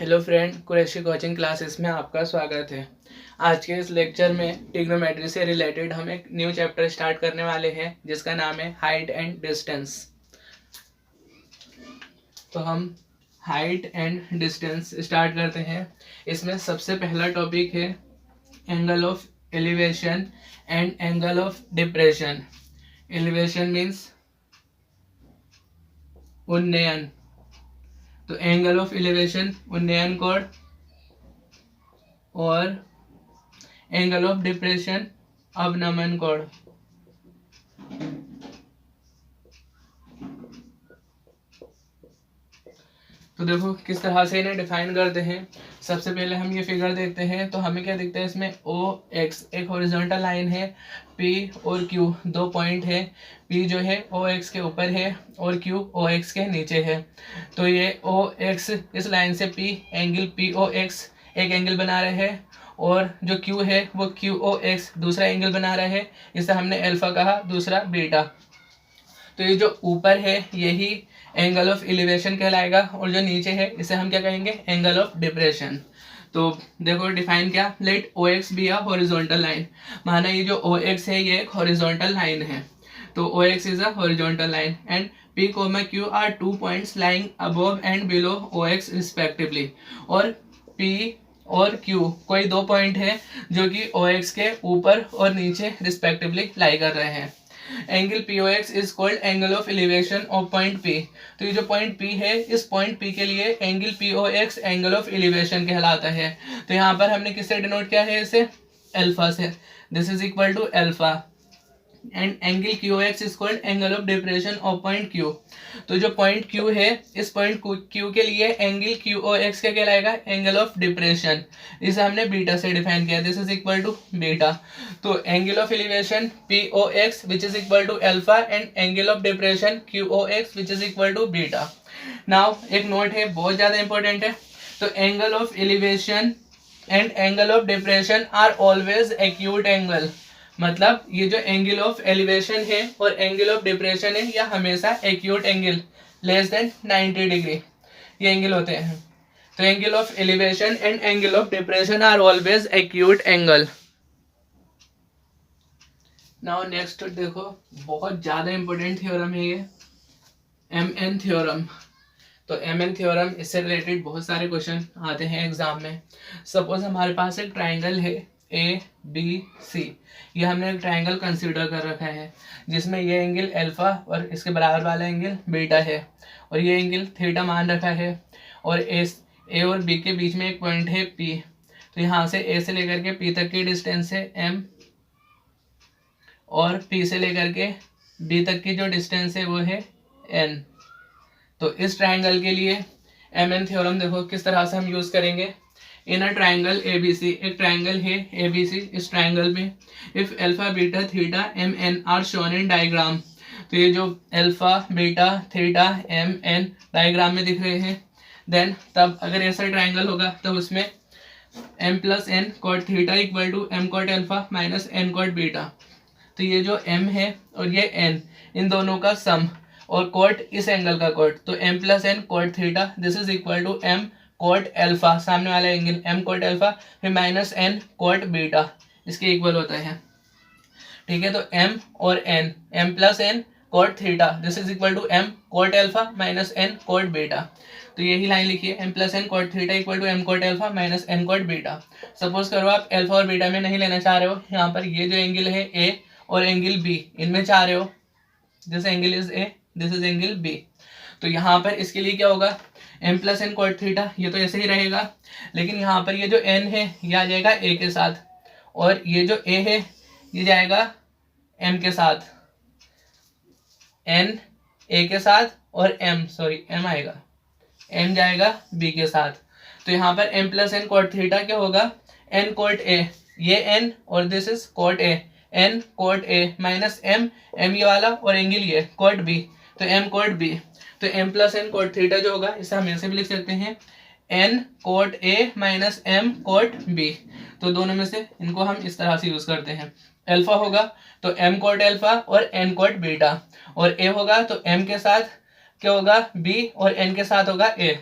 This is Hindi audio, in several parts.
Hello friend, Qureshi coaching classes में आपका स्वागत है। आज के इस लेक्चर में ट्रिग्नोमेट्री से रिलेटेड हम एक न्यू चैप्टर स्टार्ट करने वाले हैं जिसका नाम है हाइट एंड डिस्टेंस। तो हम हाइट एंड डिस्टेंस स्टार्ट करते हैं। इसमें सबसे पहला टॉपिक है angle of elevation and angle of depression. Elevation means उन्नयन, तो एंगल ऑफ एलिवेशन उन्नयन कोण और एंगल ऑफ डिप्रेशन अवनमन कोण। तो देखो किस तरह से इन्हें डिफाइन करते हैं। सबसे पहले हम ये फिगर देखते हैं तो हमें क्या दिखता है, इसमें ओ एक्स एक हॉरिजॉन्टल लाइन है, पी और क्यू दो पॉइंट है। पी जो है ओ एक्स के ऊपर है और क्यू ओ एक्स के नीचे है। तो ये ओ एक्स इस लाइन से P angle P O X एक एंगल बना रहे हैं और जो क्यू है वो क्यू ओ एक्स दूसरा एंगल बना रहा है। इसे हमने अल्फा कहा, दूसरा बीटा। तो ये जो ऊपर है यही एंगल ऑफ एलिवेशन कहलाएगा और जो नीचे है इसे हम क्या कहेंगे, एंगल ऑफ डिप्रेशन। तो देखो डिफाइन क्या, let O X be a horizontal line. माना ये जो ओ एक्स है ये एक हॉरिजॉन्टल लाइन है, तो O X is a horizontal line and P comma Q are two points lying above and below O X respectively. और पी और क्यू कोई दो पॉइंट है जो कि ओ एक्स के ऊपर और नीचे रिस्पेक्टिवली लाई कर रहे हैं। Angle P O X is called angle of elevation of point P. तो ये जो पॉइंट पी है इस पॉइंट पी के लिए angle P O X angle of elevation कहलाता है। तो यहाँ पर हमने किससे डिनोट किया है, इसे अल्फा से। This is equal to alpha and angle Q X is called angle of depression of point Q. तो जो पॉइंट क्यू है इस पॉइंट क्यू के लिए एंगल क्यू ओ एक्स क्या कहलाएगा, एंगल ऑफ डिप्रेशन। इसे हमने बीटा से डिफाइन किया, this is equal to beta. तो angle of elevation P O X which is equal to alpha and angle of depression Q O X which is equal to beta. Now एक नोट है, बहुत ज्यादा इंपॉर्टेंट है। तो angle of elevation and angle of depression are always acute angle. मतलब ये जो एंगल ऑफ एलिवेशन है और एंगल ऑफ डिप्रेशन है यह हमेशा acute angle less than 90 degree ये एंगल होते हैं। तो angle of elevation and angle of depression are always acute angle. Now next देखो, बहुत ज्यादा इंपॉर्टेंट थ्योरम है ये, एम एन थ्योरम। तो एम एन थ्योरम इससे रिलेटेड बहुत सारे क्वेश्चन आते हैं एग्जाम में। सपोज हमारे पास एक ट्राइंगल है ए बी सी। ये हमने एक ट्राइंगल कंसीडर कर रखा है जिसमें ये एंगल अल्फा और इसके बराबर वाला एंगल बीटा है और ये एंगल थीटा मान रखा है। और ए और बी के बीच में एक पॉइंट है पी। तो यहाँ से ए से लेकर के पी तक की डिस्टेंस है एम और पी से लेकर के डी तक की जो डिस्टेंस है वो है एन। तो इस ट्राइंगल के लिए एम एन थ्योरम देखो किस तरह से हम यूज करेंगे। इन a triangle A B C, एक ट्राइंगल है ए बी सी, इस ट्राइंगल में if alpha beta theta M N are shown in diagram. तो ये जो alpha beta theta M N diagram में दिख रहे हैं, देन तब अगर ऐसा ट्राइंगल होगा तब उसमें M plus N cot theta equal to M cot alpha minus N cot beta. तो ये जो एम है और ये एन, इन दोनों का सम और कॉट इस एंगल का कॉट, तो M plus N cot theta this is equal to M cot alpha, सामने वाला एंगल एम कॉट अल्फा, फिर माइनस एन कॉट बीटा इसके इक्वल होता है। ठीक है, तो एम और N, M plus N cot theta this is equal to M cot alpha minus N cot beta. तो यही लाइन लिखिए, M plus N cot theta equal to M cot alpha minus N cot beta. Suppose करो आप अल्फा और बीटा में नहीं लेना चाह रहे हो, यहाँ पर ये जो एंगल है ए और एंगल बी इनमें चाह रहे हो, this angle is A this is angle B. तो यहाँ पर इसके लिए क्या होगा, M plus N cot theta, ये तो ऐसे ही रहेगा, लेकिन यहाँ पर ये जो एन है ये आ जाएगा ए के साथ और ये जो ए है ये जाएगा एम के साथ, एन ए के साथ और एम आएगा, एम जाएगा बी के साथ। तो यहाँ पर M plus N cot theta क्या होगा, एन कॉट ए, ये एन और this is cot A, N cot A minus M, M ये वाला और एंगल ये कॉट बी, तो एम कॉट बी। तो M plus N cot theta जो होगा इसे हम ऐसे भी लिख सकते हैं N cot A minus M cot B. तो दोनों में से इनको हम इस तरह से यूज करते हैं। अल्फा होगा तो एम कॉट अल्फा और एन कॉट बीटा, और ए होगा तो एम के साथ क्या होगा बी और एन के साथ होगा ए।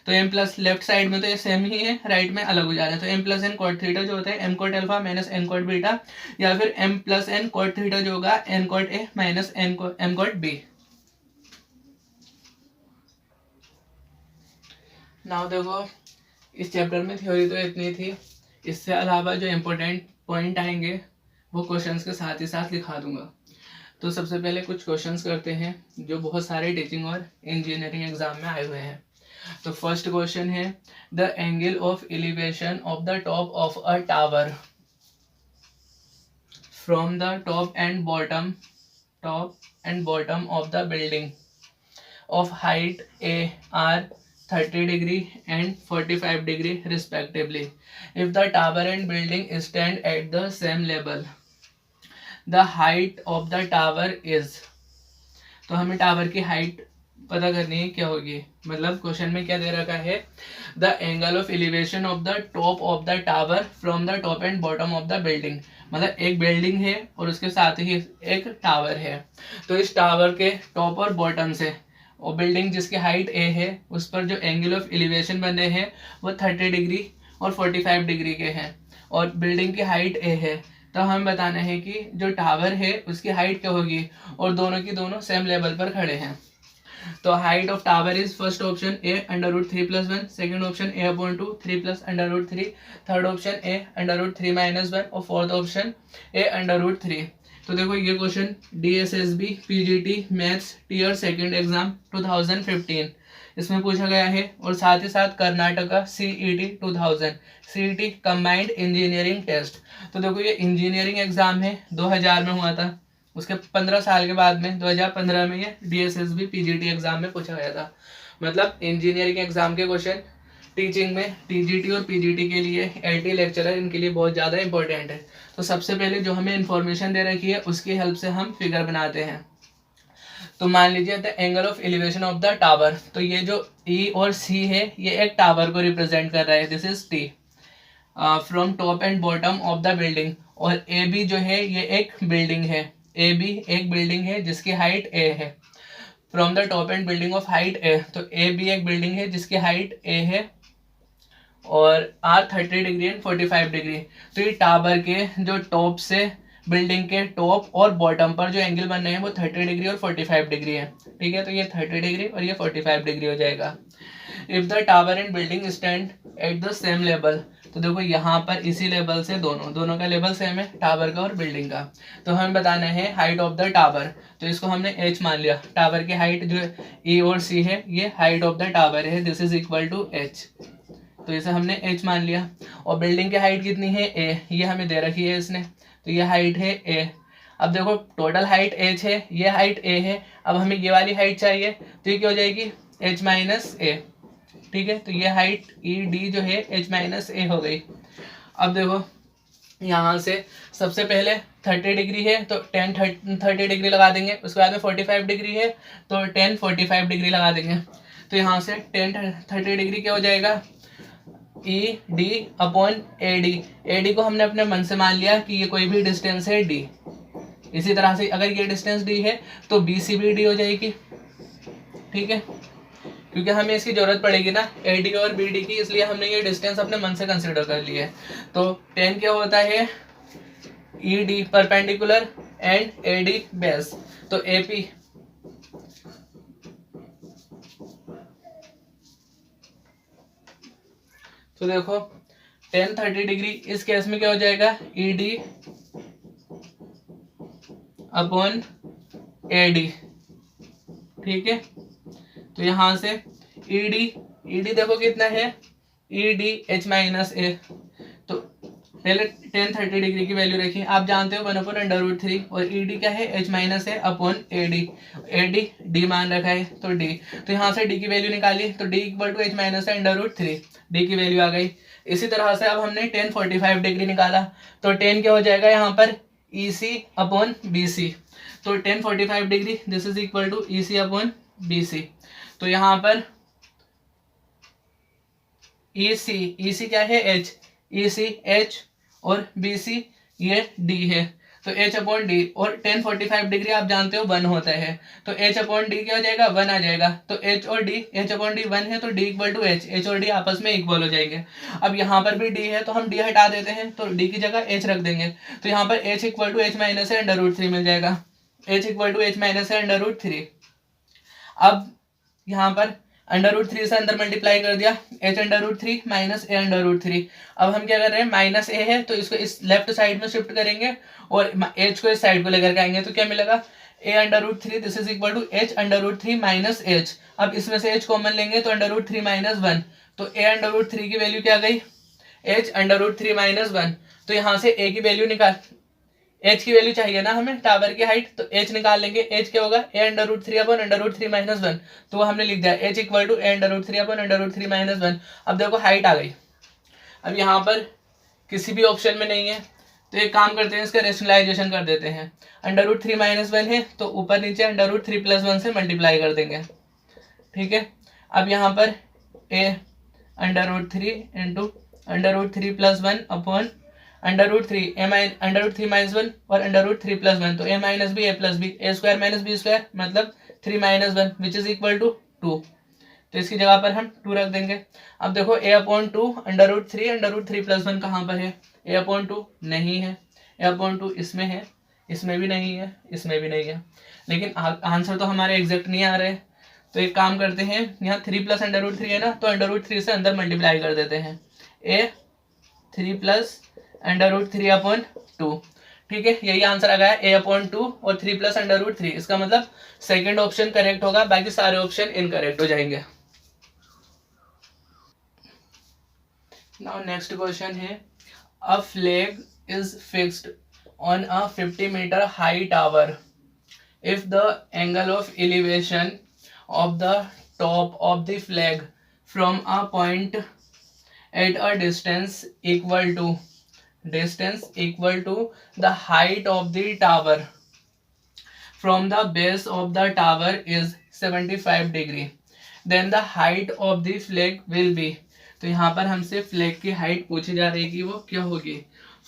तो m प्लस लेफ्ट साइड में तो ये सेम ही है, राइट में अलग हो जा रहा है। तो m plus N cot theta जो होता है m cot alpha minus n cot beta, या फिर m plus N cot theta जो होगा n cot A minus m cot B. Now देखो इस चैप्टर में थ्योरी तो इतनी थी, इससे अलावा जो इम्पोर्टेंट पॉइंट आएंगे वो क्वेश्चंस के साथ ही साथ लिखा दूंगा। तो सबसे पहले कुछ क्वेश्चंस करते हैं जो बहुत सारे टीचिंग और इंजीनियरिंग एग्जाम में आए हुए हैं। तो फर्स्ट क्वेश्चन है the angle of elevation of the top of a tower from the top and bottom of the building of height A are 30 degree and 45 degree respectively. If the tower and building stand at the same level, the height of the tower is, तो हमें टावर की हाइट पता करनी है क्या होगी। मतलब क्वेश्चन में क्या दे रखा है, the angle of elevation of the top of the tower from the top and bottom of the building. मतलब एक बिल्डिंग है और उसके साथ ही एक टावर है, तो इस टावर के टॉप और बॉटम से और बिल्डिंग जिसकी हाइट ए है उस पर जो एंगल ऑफ एलिवेशन बने हैं वो 30 डिग्री और 45 डिग्री के हैं, और बिल्डिंग की हाइट ए है। तो हमें बताना है कि जो टावर है उसकी हाइट क्या होगी, और दोनों की दोनों सेम लेवल पर खड़े हैं। तो height of tower is first option A √3+1, second option a/2 3+√3, third option a√3-1 और फोर्थ ऑप्शन a√3। तो देखो ये question DSSB PGT maths tier second exam 2015 इसमें पूछा गया है, और साथ ही साथ Karnataka CET 2000 CET combined engineering test. तो देखो ये इंजीनियरिंग एग्जाम है, 2000 में हुआ था, उसके 15 साल के बाद में 2015 में ये DSSB PGT एग्जाम में पूछा गया था। मतलब इंजीनियरिंग एग्जाम के क्वेश्चन टीचिंग में TGT और PGT के लिए LT लेक्चरर इनके लिए बहुत ज़्यादा इंपॉर्टेंट है। तो सबसे पहले जो हमें इन्फॉर्मेशन दे रखी है उसकी हेल्प से हम फिगर बनाते हैं। तो मान लीजिए the angle of elevation of the tower, तो ये जो E और C है ये एक टावर को रिप्रेजेंट कर रहा है, this is T from top and bottom of the building. और AB जो है ये एक बिल्डिंग है, AB एक बिल्डिंग है जिसकी हाइट A है, from the top and building of height A, तो AB एक बिल्डिंग है जिसकी हाइट A है और R 30 डिग्री एंड 45 डिग्री। तो ये टावर के जो टॉप से बिल्डिंग के टॉप और बॉटम पर जो एंगल बन रहे हैं वो 30 डिग्री और 45 डिग्री है, ठीक है। तो ये 30 डिग्री और ये 45 डिग्री हो जाएगा। If the tower and building stand at the same level, तो देखो यहाँ पर इसी लेवल से दोनों का लेवल सेम है, टावर का और बिल्डिंग का। तो हमें बताना है हाइट ऑफ द टावर, तो इसको हमने h मान लिया। टावर की हाइट जो E और C है ये हाइट ऑफ द टावर है, this is equal to h, तो इसे हमने h मान लिया। और बिल्डिंग की हाइट कितनी है a, ये हमें दे रखी है इसने, तो ये हाइट है a। अब देखो टोटल हाइट h है, ये हाइट a है, अब हमें ये वाली हाइट चाहिए, तो ये क्या हो जाएगी h माइनस a, ठीक है। तो ये हाइट ED जो है h माइनस a हो गई। अब देखो यहाँ से सबसे पहले 30 डिग्री है तो 30 डिग्री लगा देंगे, उसके बाद में 45 डिग्री है तो 45 डिग्री लगा देंगे। तो यहाँ से 30 डिग्री क्या हो जाएगा ED/AD। AD को हमने अपने मन से मान लिया कि ये कोई भी डिस्टेंस है D। इसी तरह से अगर ये डिस्टेंस D है तो BC भी D हो जाएगी, ठीक है, क्योंकि हमें इसकी जरूरत पड़ेगी ना AD और BD की, इसलिए हमने ये डिस्टेंस अपने मन से कंसिडर कर लिए है। तो 10 क्या होता है ED perpendicular and AD base, तो AP तो देखो 10 30 डिग्री इस केस में क्या हो जाएगा ED/AD, ठीक है। तो यहाँ से ED देखो कितना है ED h माइनस a, तो पहले 10 30 डिग्री की वैल्यू रखिए, आप जानते हो 1/√3, और ED क्या है h माइनस a/AD D मान रखा है तो D। तो यहाँ से D की वैल्यू निकाली तो D equal to h minus a/√3, D की वैल्यू आ गई। इसी तरह से अब हमने 10 45 डिग्री निकाला तो 10 क्या हो जाएगा यहाँ पर EC/BC, तो 10 45 degree this is equal to EC/BC। तो यहाँ पर EC क्या है H, EC H और BC ये D है। तो एच अपॉन डी, और 1045 डिग्री आप जानते हो 1 होता है, तो एच अपॉन डी क्या हो जाएगा 1 आ जाएगा। तो एच और डी, एच अपॉन डी 1 है तो D equal to H, H और डी आपस में इक्वल हो जाएंगे। अब यहाँ पर भी डी है तो हम डी हटा देते हैं, तो डी की जगह एच रख देंगे, तो यहाँ पर H equal to H minus है अंडर रूट 3 मिल जाएगा, H equal to H minus है अंडर रूट 3। अब यहाँ पर अंडर रूट 3 से अंदर मल्टीप्लाई कर दिया, एच अंडर रूट 3 माइनस ए अंडर रूट 3। अब हम क्या कर रहे हैं, माइनस ए है तो इसको इस लेफ्ट साइड में शिफ्ट करेंगे और एच को इस साइड को लेकर के आएंगे, तो क्या मिलेगा, A under root 3 this is equal to H under root 3 minus H. अब इसमें से एच कॉमन लेंगे तो अंडर रूट 3 माइनस 1, तो ए अंडर रूट 3 की वैल्यू क्या गई, एच अंडर रूट 3 माइनस 1। तो यहाँ से ए की वैल्यू निकाल, एच की वैल्यू चाहिए ना हमें टावर की हाइट, तो एच निकाल लेंगे, एच क्या होगा A under root 3 upon under root 3 minus 1, तो वो हमने लिख दिया H equal to A under root 3 upon under root 3 minus 1। अब देखो हाइट आ गई। अब यहाँ पर किसी भी ऑप्शन में नहीं है तो एक काम करते हैं, इसका रेशनलाइजेशन कर देते हैं। अंडर रूट 3 माइनस 1 है तो ऊपर नीचे अंडर रूट 3 प्लस 1 से मल्टीप्लाई कर देंगे, ठीक है। अब यहाँ पर A under root 3 into under root 3 plus 1 upon under root 3 under root 3 minus 1 और अंडर रूट 3 प्लस 1, तो A minus B A plus B, A square minus B square मतलब 3 minus 1 which is equal to 2, तो इसकी जगह पर हम 2 रख देंगे। अब देखो ए अपॉन 2 अंडर रूट 3 प्लस 1 कहाँ पर है, ए अपॉन 2 नहीं है, ए अपॉन 2 इसमें है, इसमें भी नहीं है, इसमें भी नहीं है, लेकिन आंसर तो हमारे एग्जैक्ट नहीं आ रहे। तो एक काम करते हैं, यहाँ 3 प्लस अंडर रूट 3 है ना, तो अंडर रूट 3 से अंदर मल्टीप्लाई कर देते हैं, ए 3 प्लस अंडर रूट 3 अपॉन 2, ठीक है। यही आंसर आ गया ए अपॉन 2 और 3 प्लस अंडर रूट 3। इसका मतलब सेकंड ऑप्शन करेक्ट होगा, बाकी सारे ऑप्शन इनकरेक्ट हो जाएंगे। नाउ नेक्स्ट क्वेश्चन है, a flag is fixed on a 50 metre high tower if the angle of elevation of the top of the flag from a point at a distance equal to the height of the tower from the base of the tower is 75 degree, then the height of the flag will be। तो यहाँ पर हमसे फ्लैग की हाइट पूछी जा रही है कि वो क्या होगी।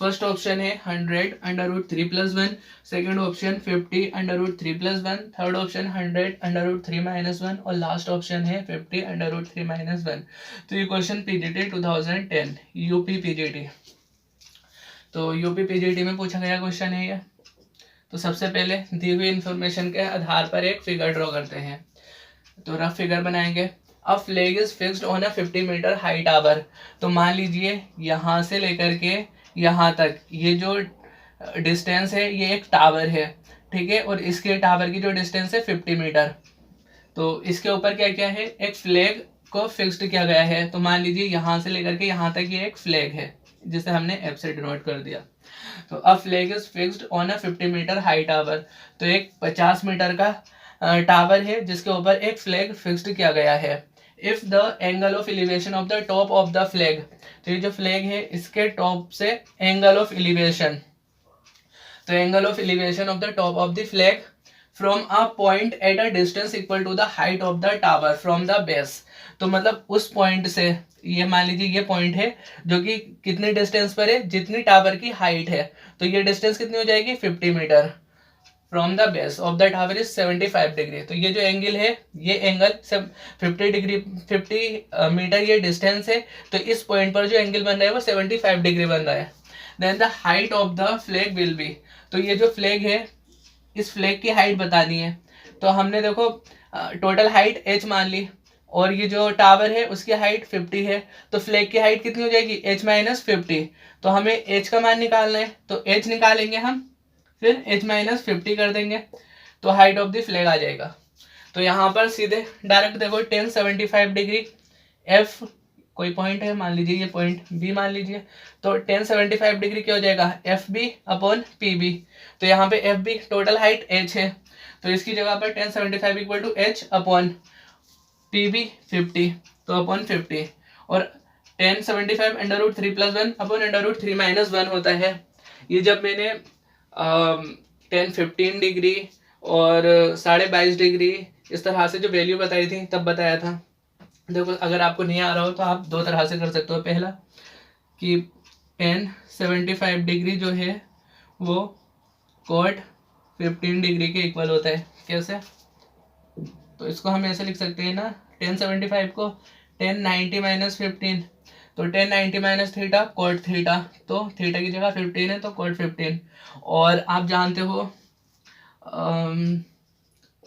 फर्स्ट ऑप्शन है 100 under root 3 plus 1, second option 50 under root 3 plus 1, third option 100 under root 3 minus 1 और लास्ट ऑप्शन है 50 अंडर रूट 3 माइनस 1। तो ये क्वेश्चन पीजीटी 2010 यूपी पीजीटी, तो यूपी पीजीटी में पूछा गया क्वेश्चन है ये। तो सबसे पहले दी हुई इंफॉर्मेशन के आधार पर एक फिगर ड्रॉ करते हैं, तो रफ फिगर बनाएंगे। अब flag is fixed on a 50 metre high tower, तो मान लीजिए यहाँ से लेकर के यहाँ तक ये जो डिस्टेंस है ये एक टावर है, ठीक है, और इसके टावर की जो डिस्टेंस है 50 मीटर। तो इसके ऊपर क्या क्या है, एक फ्लैग को फिक्स्ड किया गया है, तो मान लीजिए यहाँ से लेकर के यहाँ तक ये एक फ्लैग है जिसे हमने एफ से डिनोट कर दिया। तो a flag is fixed on a 50 metre high tower, तो एक 50 मीटर का टावर है जिसके ऊपर एक फ्लैग फिक्स्ड किया गया है। If the angle of elevation of the top of the flag, तो ये जो फ्लैग है इसके टॉप से एंगल ऑफ एलिवेशन, तो angle of elevation of the top of the flag from a point at a distance equal to the height of the tower from the base, तो मतलब उस पॉइंट से, ये मान लीजिए ये पॉइंट है जो कि कितनी डिस्टेंस पर है, जितनी टावर की हाइट है, तो ये डिस्टेंस कितनी हो जाएगी 50 metre. From the base of the tower is 75 degree, तो ये जो एंगल है ये एंगल 50 डिग्री 50 मीटर ये डिस्टेंस है, तो इस पॉइंट पर जो एंगल बन रहा है वो 75 डिग्री बन रहा है। Then the height of the flag will be, तो ये जो फ्लैग है इस फ्लैग की हाइट बतानी है, तो हमने देखो टोटल हाइट h मान ली और ये जो टावर है उसकी हाइट 50 है, तो फ्लैग की हाइट कितनी हो जाएगी h माइनस 50, तो हमें h का मान निकालना है, तो h निकालेंगे हम, फिर h माइनस 50 कर देंगे, तो हाइट ऑफ द फ्लैग आ जाएगा। तो यहाँ पर सीधे डायरेक्ट देखो 1075 डिग्री f कोई पॉइंट है, मान लीजिए ये पॉइंट b मान लीजिए, तो 1075 डिग्री क्या हो जाएगा F B upon P B, तो यहाँ पे F B total height h है, तो इसकी जगह पर 1075 equal to h upon P B 50, तो अपॉन 50, और 1075 under root 3 plus 1 upon under root 3 minus 1 होता है। ये जब मैंने 10-15 डिग्री और 22.5 डिग्री इस तरह से जो वैल्यू बताई थी तब बताया था। देखो अगर आपको नहीं आ रहा हो तो आप दो तरह से कर सकते हो, पहला कि 10-75 डिग्री जो है वो कॉट 15 डिग्री के इक्वल होता है। कैसे? तो इसको हम ऐसे लिख सकते हैं ना, 1075 को 1090 माइनस 15, तो 1090 माइनस थीटा कॉट थीटा, तो थीटा की जगह 15 है तो कॉट 15। और आप जानते हो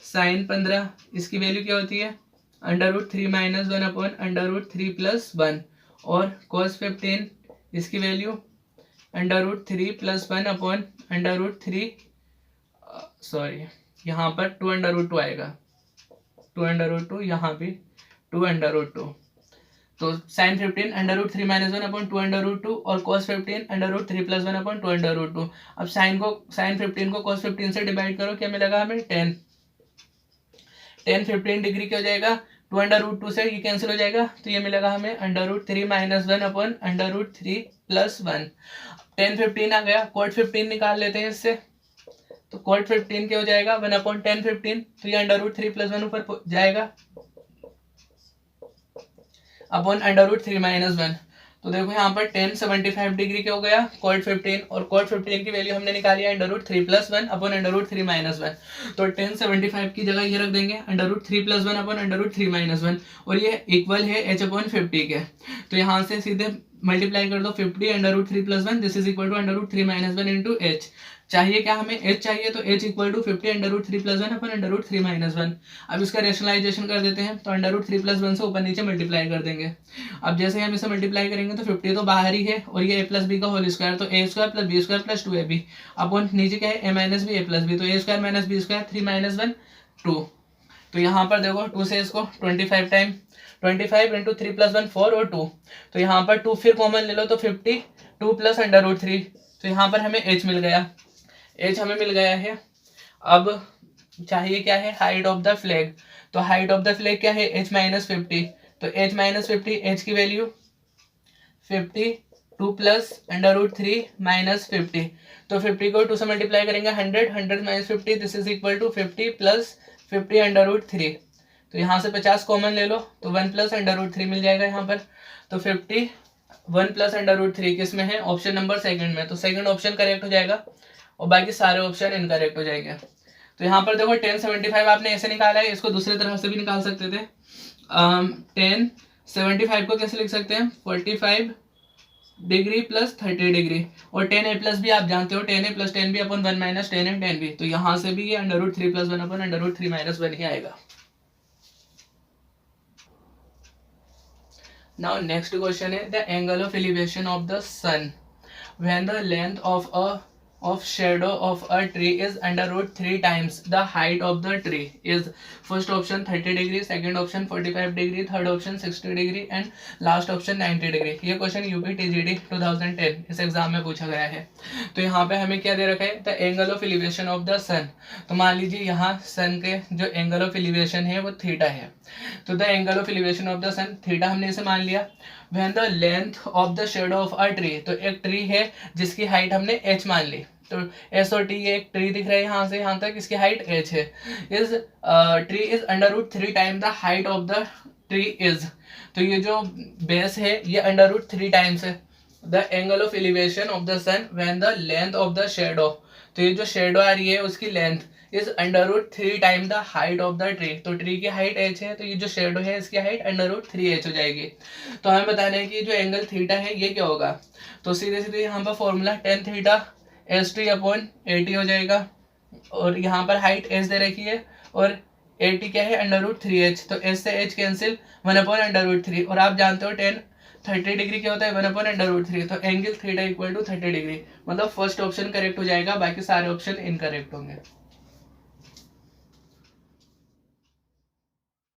साइन 15 इसकी वैल्यू क्या होती है, √3 माइनस 1 अपॉन √3 प्लस 1, और cos 15 इसकी वैल्यू √3 प्लस 1 अपॉन √3, सॉरी यहाँ पर 2√2 आएगा, 2√2, यहाँ भी 2√2। तो साइन 15 √3 माइनस 1 अपॉन 2√2 और cos 15 √3 प्लस 1 अपॉन 2√2। अब साइन 15 को cos 15 से डिवाइड करो, क्या मिलेगा हमें 10। 15 डिग्री क्या हो जाएगा, 2√2 से ये कैंसिल हो जाएगा, तो ये मिलेगा हमें √3 माइनस 1 अपॉन √3 प्लस 1। 10 15 आ गया, cot 15 निकाल लेते हैं इससे, तो cot 15 क्या हो जाएगा 1 अपॉन 10 15, तो ये √3 प्लस 1 ऊपर जाएगा अपॉन √3 माइनस 1। तो देखो यहाँ पर 1075 डिग्री क्या हो गया, cot 15, और cot 15 की वैल्यू हमने निकाली है √3 प्लस 1 अपॉन √3 माइनस 1। तो 1075 की जगह ये रख देंगे √3 प्लस 1 अपॉन √3 माइनस 1, और ये इक्वल है h अपॉन 50 के। तो यहाँ से सीधे मल्टीप्लाई कर दो 50 √3 plus 1, this is equal to √3 minus 1 into H. चाहिए क्या हमें, h चाहिए, तो h equal to 50 √3 plus 1 upon √3 minus 1। अब इसका रेशनलाइजेशन कर देते हैं, तो √3 प्लस 1 से ऊपर नीचे मल्टीप्लाई कर देंगे। अब जैसे हम इसे मल्टीप्लाई करेंगे तो 50 तो बाहर ही है, और ये a प्लस बी का होल स्क्वायर, तो a square plus B square plus 2ab upon नीचे क्या है a minus B a plus B, तो a square minus B square 3 minus 1 2। तो यहाँ पर देखो 2 से इसको 25 टाइम 25 इंटू 3 प्लस 1 4 और 2, तो यहाँ पर 2 फिर कॉमन ले लो, तो 50 2 प्लस √3, तो यहाँ पर हमें h मिल गया, h हमें मिल गया है। अब चाहिए क्या है, हाइट ऑफ द फ्लैग, तो हाइट ऑफ द फ्लैग क्या है h माइनस 50, तो h माइनस 50, h की वैल्यू 50 2 प्लस √3 माइनस 50, तो 50 को 2 से मल्टीप्लाई करेंगे 100 minus 50, this is equal to 50 plus 50 √3, तो यहाँ से 50 कॉमन ले लो, तो 1 प्लस √3 मिल जाएगा यहाँ पर। तो 50 1 प्लस √3 किस में है, ऑप्शन नंबर सेकंड में, तो सेकंड ऑप्शन करेक्ट हो जाएगा और बाकी सारे ऑप्शन इनकरेक्ट हो जाएंगे। तो यहाँ पर देखो 1075 आपने ऐसे निकाला है, इसको दूसरी तरह से भी निकाल सकते थे। 1075 को कैसे लिख सकते हैं, 45 डिग्री प्लस 30 डिग्री, और 10a प्लस भी आप जानते हो 10a प्लस 10b अपन 1 माइनस 10a 10b, तो यहाँ से भी ये √3 प्लस 1 अपन √3 माइनस 1 ही आएगा। Now next question is the angle of elevation of the sun when the length of shadow of a tree is √3 times the height of the tree is, first option 30 degree, second option 45 degree, third option 60 degree and last option 90 degree। ये क्वेश्चन यूपी टीजीडी 2010 इस एग्जाम में पूछा गया है। तो यहाँ पे हमें क्या दे रखा है, the angle of elevation of the sun, तो मान लीजिए यहाँ सन के जो एंगल ऑफ एलिवेशन है वो थीटा है, तो the angle of elevation of the sun theta हमने इसे मान लिया। When the length of the shadow of a tree, तो एक ट्री है जिसकी हाइट हमने h मान ली, तो एस और टी, ये एक ट्री दिख रहा है यहाँ से यहाँ तक, इसकी हाइट h है। Is tree is √3 time the height of the tree is, तो ये जो बेस है ये √3 टाइम्स है the angle of elevation of the sun when the length of the shadow, तो ये जो शेडो आ रही है उसकी length is √3 time the height of the tree, तो ट्री की हाइट h है, तो ये जो शेडो है इसकी हाइट √3h हो जाएगी। तो हमें बताना है कि जो एंगल थीटा है ये क्या होगा, तो सीधे सीधे यहाँ पर formula tan theta st upon 80 हो जाएगा, और यहाँ पर हाइट h दे रखी है और 80 क्या है √3h, तो h से h कैंसिल 1 अपॉन √3, और आप जानते हो tan 30 डिग्री क्या होता है 1 अपॉन √3, तो angle theta equal to 30 degree, मतलब फर्स्ट ऑप्शन करेक्ट हो जाएगा, बाकी सारे ऑप्शन इनकरेक्ट होंगे।